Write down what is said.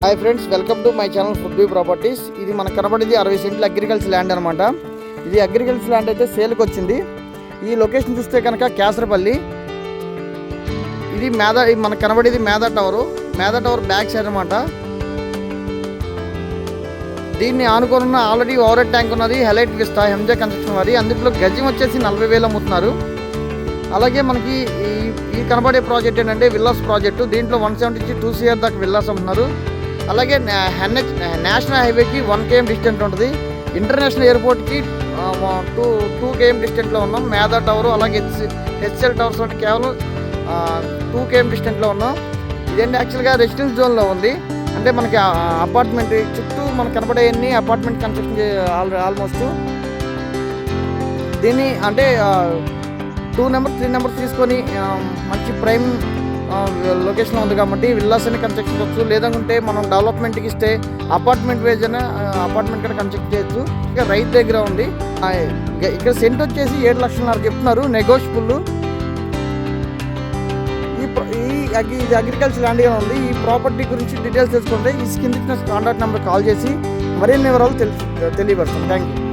Hi friends, welcome to my channel food view properties. ఇది మనకు కనబడేది 60 సెంట్ల అగ్రికల్చర్ ల్యాండ్ అనమాట. ఇది అగ్రికల్చర్ ల్యాండ్ అయితే సేల్కి వచ్చింది. ఈ లొకేషన్ చూస్తే కనుక కేసరపల్లి. ఇది మనకు కనబడేది మేధా టవర్ బ్యాక్ సైడ్ అనమాట. దీన్ని ఆనుకున్న ఆల్రెడీ ఓవర్ హెడ్ ట్యాంక్ ఉన్నది. హెలైట్ విస్తా ఎంజే కన్స్ట్రక్షన్ వారి. అందులో గజం వచ్చేసి 40,000 అమ్ముతున్నారు. అలాగే మనకి ఈ కనబడే ప్రాజెక్ట్ ఏంటంటే విల్లాస్ ప్రాజెక్టు. దీంట్లో 170 to 2 CR దాకా విల్లాస్ అమ్ముతున్నారు. అలాగే నేషనల్ హైవేకి 1 km డిస్టెంట్ ఉంటుంది. ఇంటర్నేషనల్ ఎయిర్పోర్ట్కి 2 km డిస్టెంట్లో ఉన్నాం. మేధా టవర్ అలాగే హెచ్ఎల్ టవర్స్ వంటి కేవలం 2 km డిస్టెంట్లో ఉన్నాం. ఇదేంటి యాక్చువల్గా రెసిడెన్స్ జోన్లో ఉంది. అంటే మనకి అపార్ట్మెంట్ చుట్టూ మనకు కనపడేవన్నీ అపార్ట్మెంట్ కన్స్ట్రక్షన్ ఆల్మోస్ట్. దీన్ని అంటే 2 నెంబర్ 3 నెంబర్స్ తీసుకొని మంచి ప్రైమ్ లొకేషన్లో ఉంది కాబట్టి విల్లాస్ అని కన్స్ట్రక్ట్ చేయవచ్చు. లేదంటే మనం డెవలప్మెంట్కి ఇస్తే అపార్ట్మెంట్ వేజ్ అని అపార్ట్మెంట్ కూడా కన్స్ట్రక్ట్ చేయొచ్చు. ఇక రైతు దగ్గర ఉంది. ఇక్కడ సెంట్ వచ్చేసి 7 లక్షలు చెప్తున్నారు, నెగోషియబుల్. ఇది అగ్రికల్చర్ ల్యాండ్గా ఉంది. ఈ ప్రాపర్టీ గురించి డీటెయిల్స్ తెలుసుకుంటే ఈ కింద కాంటాక్ట్ నెంబర్ కాల్ చేసి మరిన్ని వివరాలు తెలియపరుస్తాం. Thank you.